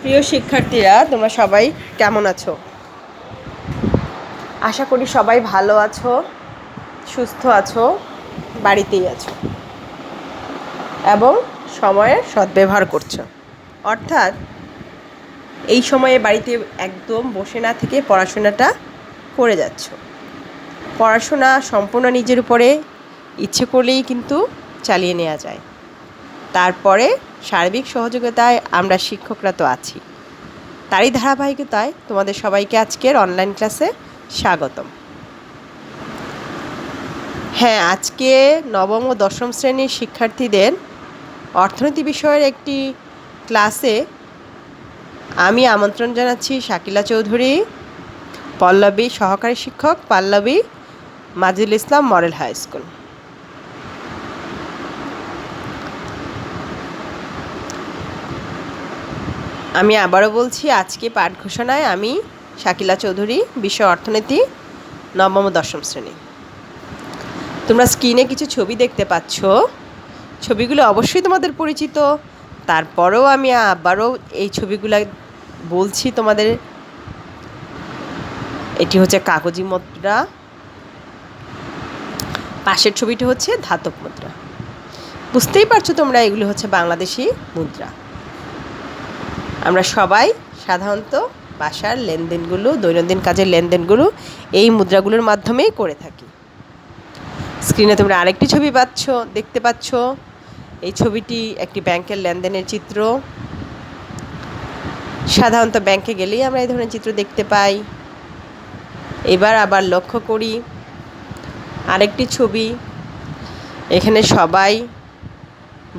প্রিয় শিক্ষার্থীরা, তোমরা সবাই কেমন আছো? আশা করি সবাই ভালো আছো, সুস্থ আছো, বাড়িতেই আছো এবং সময়ের সদ্ব্যবহার করছো। অর্থাৎ এই সময়ে বাড়িতে একদম বসে না থেকে পড়াশোনাটা করে যাচ্ছ। পড়াশোনা সম্পূর্ণ নিজের উপরে ইচ্ছে করলেই কিন্তু চালিয়ে নেওয়া যায়। তারপরে সার্বিক সহযোগিতায় আমরা শিক্ষকরা তো আছি। তারই ধারাবাহিকতায় তোমাদের সবাইকে আজকের অনলাইন ক্লাসে স্বাগতম। হ্যাঁ, আজকে নবম ও দশম শ্রেণীর শিক্ষার্থীদের অর্থনীতি বিষয়ের একটি ক্লাসে আমি আমন্ত্রণ জানাচ্ছি শাকিলা চৌধুরী, পল্লবী সহকারী শিক্ষক, পল্লবী, মাজুল ইসলাম মডেল হাই স্কুল। আমি আবারও বলছি, আজকে পাঠ ঘোষণায় আমি শাকিলা চৌধুরী, বিষয় অর্থনীতি, নবম ও দশম শ্রেণী। তোমরা স্ক্রিনে কিছু ছবি দেখতে পাচ্ছ। ছবিগুলো অবশ্যই তোমাদের পরিচিত, তারপরেও আমি আবারও এই ছবিগুলো বলছি তোমাদের। এটি হচ্ছে কাগজি মুদ্রা, পাশের ছবিটি হচ্ছে ধাতব মুদ্রা। বুঝতেই পারছো তোমরা, এগুলো হচ্ছে বাংলাদেশি মুদ্রা। আমরা সবাই সাধারণত বাসার লেনদেনগুলো, দৈনন্দিন কাজের লেনদেনগুলো এই মুদ্রাগুলোর মাধ্যমেই করে থাকি। স্ক্রিনে তোমরা আরেকটি ছবি দেখতে পাচ্ছ। এই ছবিটি একটি ব্যাংকের লেনদেনের চিত্র। সাধারণত ব্যাংকে গেলেই আমরা এই ধরনের চিত্র দেখতে পাই। এবার আবার লক্ষ্য করি আরেকটি ছবি। এখানে সবাই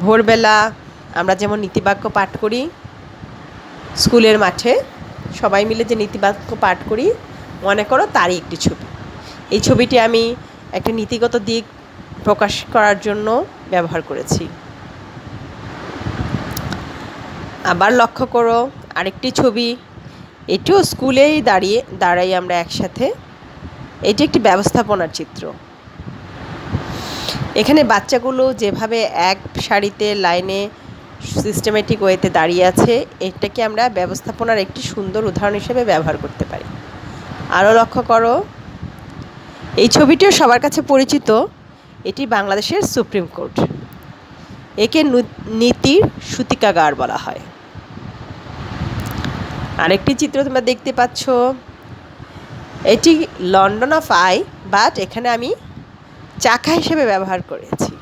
ভোরবেলা আমরা যেমন নীতিবাক্য পাঠ করি, স্কুলের মাঠে সবাই মিলে যে নীতিবাক্য পাঠ করি, মনে করো তারই একটি ছবি। এই ছবিটি আমি একটা নীতিগত দিক প্রকাশ করার জন্য ব্যবহার করেছি। আবার লক্ষ্য করো আরেকটি ছবি। এটিও স্কুলেই দাঁড়াই আমরা একসাথে। এটি একটি ব্যবস্থাপনার চিত্র। এখানে বাচ্চাগুলো যেভাবে এক সারিতে লাইনে সিস্টেমেটিক ওয়েতে দাঁড়িয়ে আছে, এটাকে আমরা ব্যবস্থাপনার একটি সুন্দর উদাহরণ হিসেবে ব্যবহার করতে পারি। আরও লক্ষ্য করো, এই ছবিটিও সবার কাছে পরিচিত। এটি বাংলাদেশের সুপ্রিম কোর্ট। একে নীতির সূতিকাগার বলা হয়। আরেকটি চিত্র তোমরা দেখতে পাচ্ছ। এটি লন্ডন অফ আই, বাট এখানে আমি চাকা হিসেবে ব্যবহার করেছি।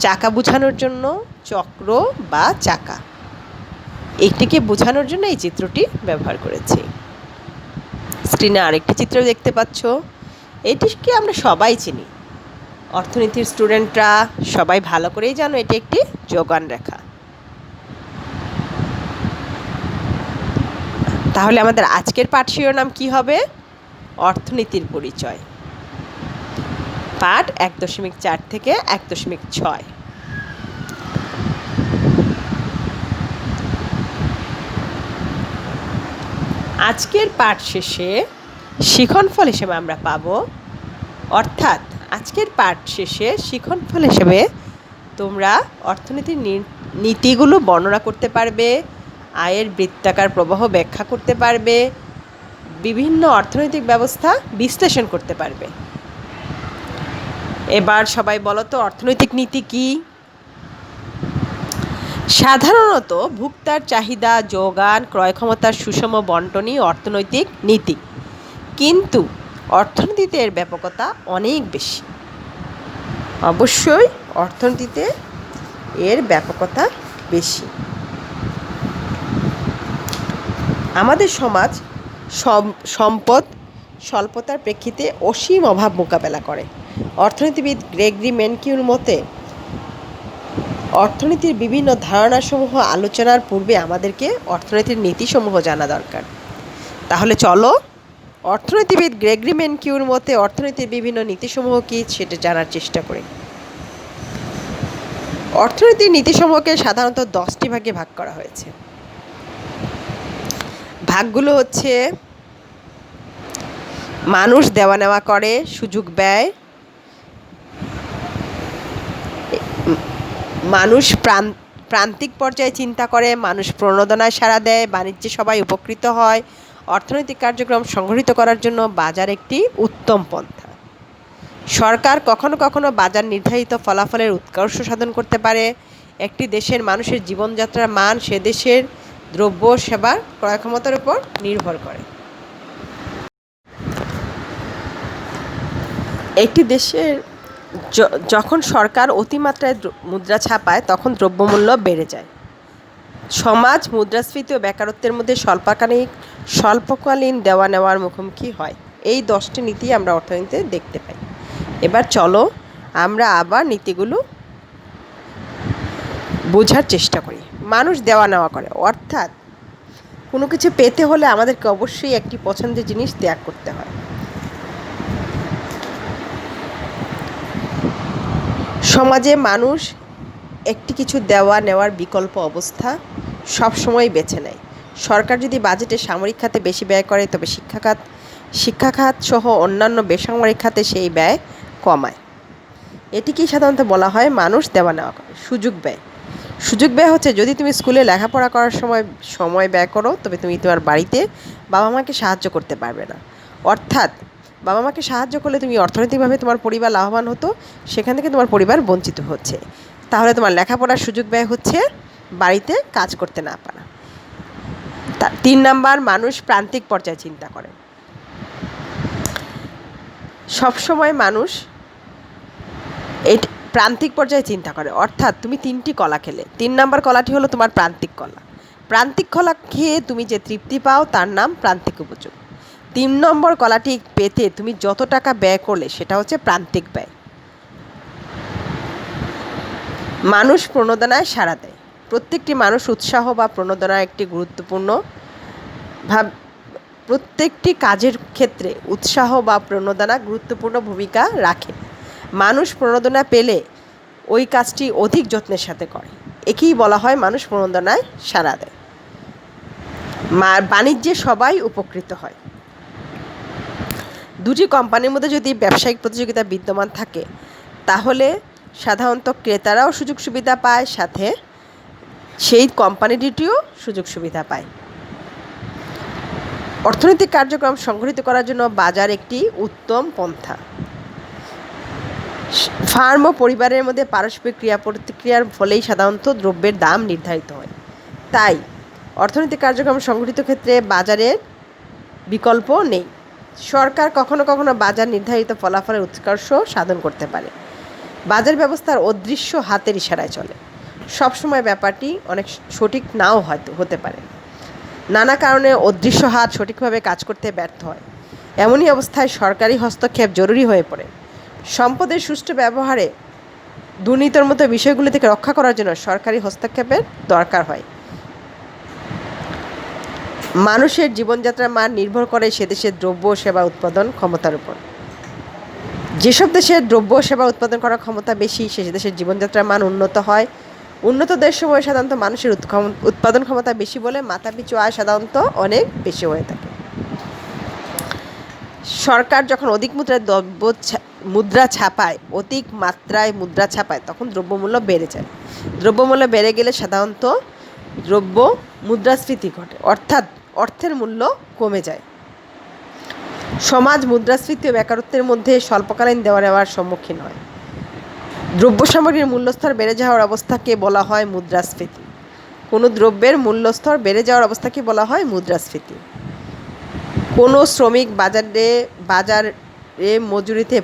চাকা বোঝানোর জন্য চক্র বা চাকা, একটিকে বোঝানোর জন্য এই চিত্রটি ব্যবহার করেছি। স্ক্রিনে আরেকটি চিত্র দেখতে পাচ্ছ। এটিকে আমরা সবাই চিনি, অর্থনীতির স্টুডেন্টরা সবাই ভালো করেই জানো এটি একটি যোগান রেখা। তাহলে আমাদের আজকের পাঠ শিরোনাম কি হবে? অর্থনীতির পরিচয়, পাঠ 1.4 থেকে 1.6। আজকের পাঠ শেষে শিক্ষণফল হিসেবে আমরা পাব, অর্থাৎ আজকের পাঠ শেষে শিক্ষণফল হিসেবে তোমরা অর্থনীতির নীতিগুলো বর্ণনা করতে পারবে, আয়ের বৃত্তাকার প্রবাহ ব্যাখ্যা করতে পারবে, বিভিন্ন অর্থনৈতিক ব্যবস্থা বিশ্লেষণ করতে পারবে। এবার সবাই বলো তো, অর্থনৈতিক নীতি কি? সাধারণত ভোক্তার চাহিদা, যোগান, ক্রয় ক্ষমতার সুষম বণ্টনই অর্থনৈতিক নীতি। কিন্তু অর্থনীতিতে এর ব্যাপকতা অনেক বেশি। অবশ্যই অর্থনীতিতে এর ব্যাপকতা বেশি। আমাদের সমাজ সম্পদ স্বল্পতার প্রেক্ষিতে অসীম অভাব মোকাবেলা করে। অর্থনীতিবিদ গ্রেগরি মেনকিউর মতে, অর্থনীতির বিভিন্ন ধারণাসমূহ আলোচনার পূর্বে আমাদেরকে অর্থনীতির নীতিসমূহ জানা দরকার। তাহলে চলো অর্থনীতিবিদ গ্রেগরি মেনকিউর মতে অর্থনীতির বিভিন্ন নীতিসমূহ কী সেটা জানার চেষ্টা করি। অর্থনীতির নীতিসমূহকে সাধারণত 10টি ভাগে ভাগ করা হয়েছে। ভাগগুলো হচ্ছে: মানুষ দেওয়া নেওয়া করে, সুযোগ ব্যয়, মানুষ প্রান্তিক পর্যায়ে চিন্তা করে, মানুষ প্রণোদনায় সাড়া দেয়, বাণিজ্যে সবাই উপকৃত হয়। অর্থনৈতিক কার্যক্রম সংগঠিত করার জন্য বাজার একটি উত্তম পন্থা। সরকার কখনো কখনো বাজার নির্ধারিত ফলাফলের উৎকর্ষ সাধন করতে পারে। একটি দেশের মানুষের জীবনযাত্রার মান সে দেশের দ্রব্য সেবার ক্রয় ক্ষমতার উপর নির্ভর করে। একটি দেশের যখন সরকার অতিমাত্রায় মুদ্রা ছাপায় তখন দ্রব্যমূল্য বেড়ে যায়। সমাজ মুদ্রাস্ফীতি ও বেকারত্বের মধ্যে স্বল্পকালীন দেওয়া নেওয়ার মুখোমুখি হয়। এই 10টি নীতি আমরা অর্থনীতিতে দেখতে পাই। এবার চলো আমরা আবার নীতিগুলো বোঝার চেষ্টা করি। মানুষ দেওয়া নেওয়া করে, অর্থাৎ কোনো কিছু পেতে হলে আমাদেরকে অবশ্যই একটি পছন্দের জিনিস ত্যাগ করতে হয়। সমাজে মানুষ একটি কিছু দেওয়া নেওয়ার বিকল্প অবস্থা সবসময় বেছে নেয়। সরকার যদি বাজেটে সামরিক খাতে বেশি ব্যয় করে, তবে শিক্ষাখাত সহ অন্যান্য বেসামরিক খাতে সেই ব্যয় কমায়। এটিকেই সাধারণত বলা হয় মানুষ দেওয়া নেওয়া করে। সুযোগ ব্যয় হচ্ছে যদি তুমি স্কুলে লেখাপড়া করার সময় ব্যয় করো, তবে তুমি তোমার বাড়িতে বাবা মাকে সাহায্য করতে পারবে না। অর্থাৎ বাবা মাকে সাহায্য করলে তুমি অর্থনৈতিকভাবে তোমার পরিবার লাভবান হতো, সেখান থেকে তোমার পরিবার বঞ্চিত হচ্ছে। তাহলে তোমার লেখাপড়ার সুযোগ ব্যয় হচ্ছে বাড়িতে কাজ করতে না পারা। 3 নাম্বার, মানুষ প্রান্তিক পর্যায়ে চিন্তা করে। সবসময় মানুষ এই প্রান্তিক পর্যায়ে চিন্তা করে, অর্থাৎ তুমি 3টি কলা খেলে। 3 নাম্বার কলাটি হলো তোমার প্রান্তিক কলা। প্রান্তিক কলা খেয়ে তুমি যে তৃপ্তি পাও তার নাম প্রান্তিক উপযোগ। 3 নম্বর কলাটি পেতে তুমি যত টাকা ব্যয় করলে সেটা হচ্ছে প্রান্তিক ব্যয়। মানুষ প্রণোদনায় সাড়া দেয়। প্রত্যেকটি মানুষ উৎসাহ বা প্রণোদনার একটি প্রত্যেকটি কাজের ক্ষেত্রে উৎসাহ বা প্রণোদনা গুরুত্বপূর্ণ ভূমিকা রাখে। মানুষ প্রণোদনা পেলে ওই কাজটি অধিক যত্নের সাথে করে। একেই বলা হয় মানুষ প্রণোদনায় সাড়া দেয়। বাণিজ্যে সবাই উপকৃত হয়। দুটি কোম্পানির মধ্যে যদি ব্যবসায়িক প্রতিযোগিতা বিদ্যমান থাকে, তাহলে সাধারণত ক্রেতারাও সুযোগ সুবিধা পায়, সাথে সেই কোম্পানিটিও সুযোগ সুবিধা পায়। অর্থনৈতিক কার্যক্রম সংগঠিত করার জন্য বাজার একটি উত্তম পন্থা। ফার্ম ও পরিবারের মধ্যে পারস্পরিক ক্রিয়া প্রতিক্রিয়ার ফলেই সাধারণত দ্রব্যের দাম নির্ধারিত হয়। তাই অর্থনৈতিক কার্যক্রম সংগঠিত ক্ষেত্রে বাজারের বিকল্প নেই। সরকার কখনো কখনো বাজার নির্ধারিত ফলাফলের উৎকর্ষ সাধন করতে পারে। বাজার ব্যবস্থার অদৃশ্য হাতের ইশারায় চলে। সবসময় ব্যাপারটি অনেক সঠিক নাও হতে পারে। নানা কারণে অদৃশ্য হাত সঠিকভাবে কাজ করতে ব্যর্থ হয়। এমনই অবস্থায় সরকারি হস্তক্ষেপ জরুরি হয়ে পড়ে। সম্পদের সুষ্ঠু ব্যবহারে দুর্নীতির মতো বিষয়গুলি থেকে রক্ষা করার জন্য সরকারি হস্তক্ষেপের দরকার হয়। মানুষের জীবনযাত্রার মান নির্ভর করে সে দেশের দ্রব্য সেবা উৎপাদন ক্ষমতার উপর। যেসব দেশের দ্রব্য সেবা উৎপাদন করার ক্ষমতা বেশি, সে দেশের জীবনযাত্রার মান উন্নত হয়। উন্নত দেশসমূহে সাধারণত মানুষের উৎপাদন ক্ষমতা বেশি বলে মাথাপিছু আয় সাধারণত অনেক বেশি হয়ে থাকে। সরকার যখন অধিক মুদ্রা ছাপায় তখন দ্রব্যমূল্য বেড়ে যায়। দ্রব্যমূল্য বেড়ে গেলে সাধারণত দ্রব্য মুদ্রাস্ফীতি ঘটে, অর্থাৎ অর্থের মূল্য কমে যায়। সমাজ মুদ্রাস্ফীতি ও বেকারত্বের মধ্যে স্বল্পকালীন দেওয়া নেওয়ার সম্মুখীন হয়। দ্রব্য সামগ্রীর মূল্যস্তর বেড়ে যাওয়ার অবস্থাকে বলা হয় মুদ্রাস্ফীতি। কোনো দ্রব্যের মূল্যস্তর বেড়ে যাওয়ার অবস্থাকে বলা হয় মুদ্রাস্ফীতি। কোনো শ্রমিক বাজারে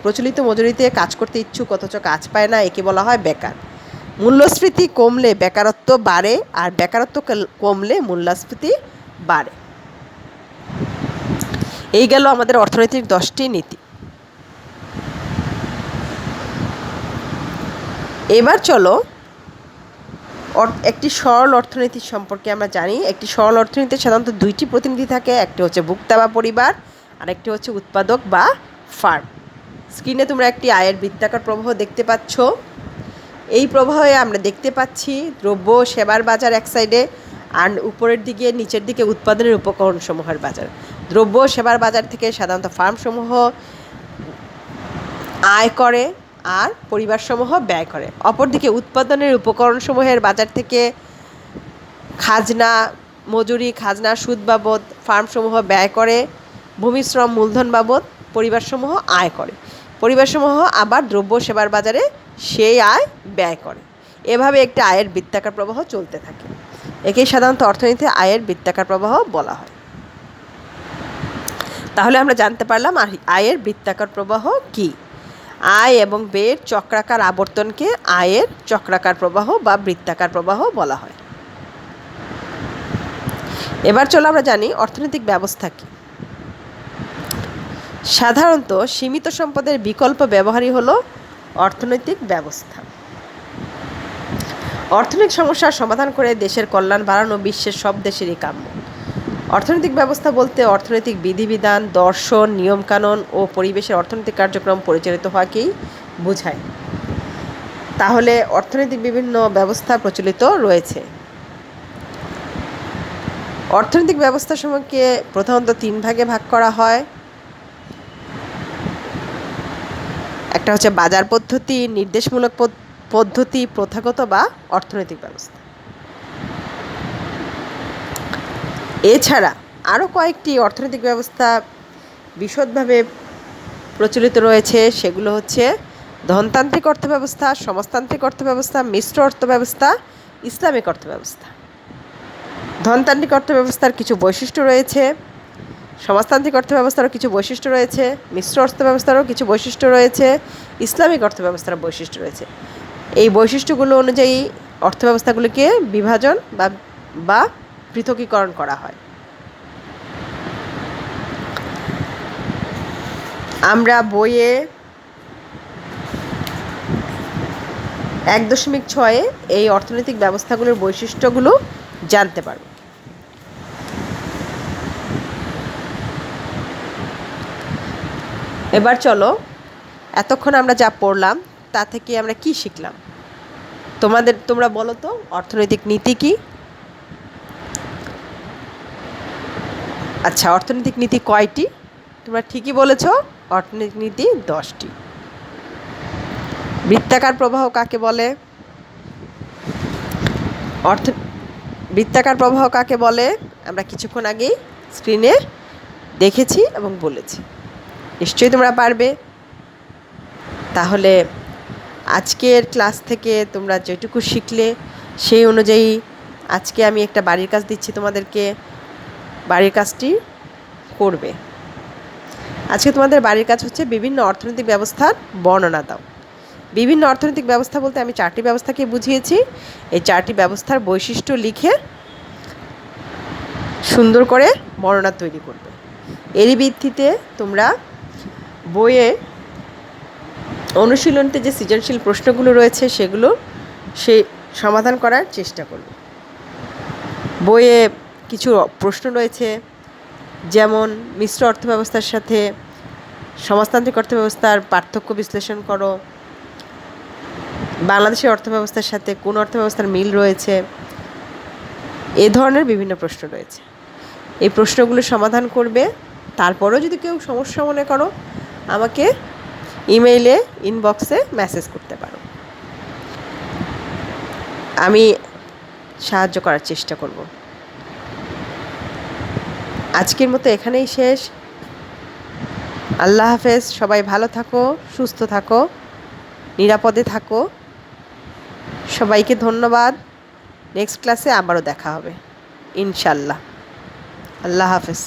প্রচলিত মজুরিতে কাজ করতে ইচ্ছুক অথচ কাজ পায় না, একে বলা হয় বেকার। মূল্যস্ফীতি কমলে বেকারত্ব বাড়ে, আর বেকারত্ব কমলে মূল্যস্ফীতি বাড়ে। এই গেল আমাদের অর্থনৈতিক 10টি নীতি। এবার চলো একটি সরল অর্থনীতি সম্পর্কে আমরা জানি। একটি সরল অর্থনীতিতে সাধারণত 2টি প্রতিনিধি থাকে, একটি হচ্ছে ভোক্তা বা পরিবার, আর একটি হচ্ছে উৎপাদক বা ফার্ম। স্ক্রিনে তোমরা একটি আয়ের বৃত্তাকার প্রবাহ দেখতে পাচ্ছ। এই প্রবাহে আমরা দেখতে পাচ্ছি দ্রব্য সেবার বাজার এক সাইডে, আর উপরের দিকে নিচের দিকে উৎপাদনের উপকরণসমূহের বাজার। দ্রব্য সেবার বাজার থেকে সাধারণত ফার্মসমূহ আয় করে, আর পরিবারসমূহ ব্যয় করে। অপরদিকে উৎপাদনের উপকরণসমূহের বাজার থেকে খাজনা, মজুরি, খাজনা, সুদ বাবদ ফার্মসমূহ ব্যয় করে। ভূমিশ্রম, মূলধন বাবদ পরিবারসমূহ আয় করে। পরিবারসমূহ আবার দ্রব্য সেবার বাজারে সেই আয় ব্যয় করে। এভাবে একটি আয়ের বৃত্তাকার প্রবাহ চলতে থাকে। একেই সাধারণত অর্থনীতিতে আয়ের বৃত্তাকার প্রবাহ বলা হয়। তাহলে আমরা জানতে পারলাম আয়ের বৃত্তাকার প্রবাহ কি। আয় এবং ব্যয়ের চক্রাকার আবর্তনকে আয়ের চক্রাকার প্রবাহ বা বৃত্তাকার প্রবাহ বলা হয়। এবার চলো আমরা জানি অর্থনৈতিক ব্যবস্থা কি। সাধারণত সীমিত সম্পদের বিকল্প ব্যবহারই হলো অর্থনৈতিক ব্যবস্থা। অর্থনৈতিক সমস্যার সমাধান করে দেশের কল্যাণ বাড়ানো বিশ্বের সব দেশেরই কাম্য। অর্থনৈতিক ব্যবস্থা বলতে অর্থনৈতিক বিধিবিধান, দর্শন, নিয়মকানুন ও পরিবেশের অর্থনৈতিক কার্যক্রম পরিচালিত হওয়াকেই বোঝায়। তাহলে অর্থনৈতিক বিভিন্ন ব্যবস্থা প্রচলিত রয়েছে। অর্থনৈতিক ব্যবস্থাসমূহকে প্রধানত 3 ভাগে ভাগ করা হয়। একটা হচ্ছে বাজার পদ্ধতি, নির্দেশমূলক পদ্ধতি, প্রথাগত বা অর্থনৈতিক ব্যবস্থা। এছাড়া আরও কয়েকটি অর্থনৈতিক ব্যবস্থা বিশদভাবে প্রচলিত রয়েছে। সেগুলো হচ্ছে ধনতান্ত্রিক অর্থব্যবস্থা, সমাজতান্ত্রিক অর্থব্যবস্থা, মিশ্র অর্থব্যবস্থা, ইসলামিক অর্থব্যবস্থা। ধনতান্ত্রিক অর্থব্যবস্থার কিছু বৈশিষ্ট্য রয়েছে, সমাজতান্ত্রিক অর্থব্যবস্থারও কিছু বৈশিষ্ট্য রয়েছে, মিশ্র অর্থব্যবস্থারও কিছু বৈশিষ্ট্য রয়েছে, ইসলামিক অর্থব্যবস্থার বৈশিষ্ট্য রয়েছে। এই বৈশিষ্ট্যগুলো অনুযায়ী অর্থব্যবস্থাগুলিকে বিভাজন বা পৃথকীকরণ করা হয়। আমরা বইয়ে 1.6 এই অর্থনৈতিক ব্যবস্থাগুলোর বৈশিষ্ট্যগুলো জানতে পারব। এবার চলো, এতক্ষণ আমরা যা পড়লাম তা থেকে আমরা কি শিখলাম। তোমরা বলো তো অর্থনৈতিক নীতি কি? আচ্ছা, অর্থনৈতিক নীতি কয়টি? তোমরা ঠিকই বলেছ, অর্থনৈতিক নীতি 10টি। বৃত্তাকার প্রবাহ কাকে বলে? বৃত্তাকার প্রবাহ কাকে বলে আমরা কিছুক্ষণ আগেই স্ক্রিনে দেখেছি এবং বলেছি। নিশ্চয়ই তোমরা পারবে। তাহলে আজকের ক্লাস থেকে তোমরা যেটুকু শিখলে সেই অনুযায়ী আজকে আমি একটা বাড়ির কাজ দিচ্ছি তোমাদেরকে। বাড়ির কাজটি করবে। আজকে তোমাদের বাড়ির কাজ হচ্ছে বিভিন্ন অর্থনৈতিক ব্যবস্থার বর্ণনা দাও। বিভিন্ন অর্থনৈতিক ব্যবস্থা বলতে আমি 4টি ব্যবস্থাকে বুঝিয়েছি। এই 4টি ব্যবস্থার বৈশিষ্ট্য লিখে সুন্দর করে বর্ণনা তৈরি করবে। এরই ভিত্তিতে তোমরা বইয়ে অনুশীলনীতে যে সৃজনশীল প্রশ্নগুলো রয়েছে সেগুলো সমাধান করার চেষ্টা করবে। বইয়ে কিছু প্রশ্ন রয়েছে, যেমন মিশ্র অর্থব্যবস্থার সাথে সমাজতান্ত্রিক অর্থব্যবস্থার পার্থক্য বিশ্লেষণ করো, বাংলাদেশের অর্থব্যবস্থার সাথে কোন অর্থব্যবস্থার মিল রয়েছে, এ ধরনের বিভিন্ন প্রশ্ন রয়েছে। এই প্রশ্নগুলো সমাধান করবে। তারপরেও যদি কেউ সমস্যা মনে করো আমাকে ইমেইলে ইনবক্সে মেসেজ করতে পারো, আমি সাহায্য করার চেষ্টা করব। আজকের মতো এখানেই শেষ। আল্লাহ হাফেজ। সবাই ভালো থাকো, সুস্থ থাকো, নিরাপদে থাকো। সবাইকে ধন্যবাদ। নেক্সট ক্লাসে আবারও দেখা হবে ইনশাল্লাহ। আল্লাহ হাফেজ।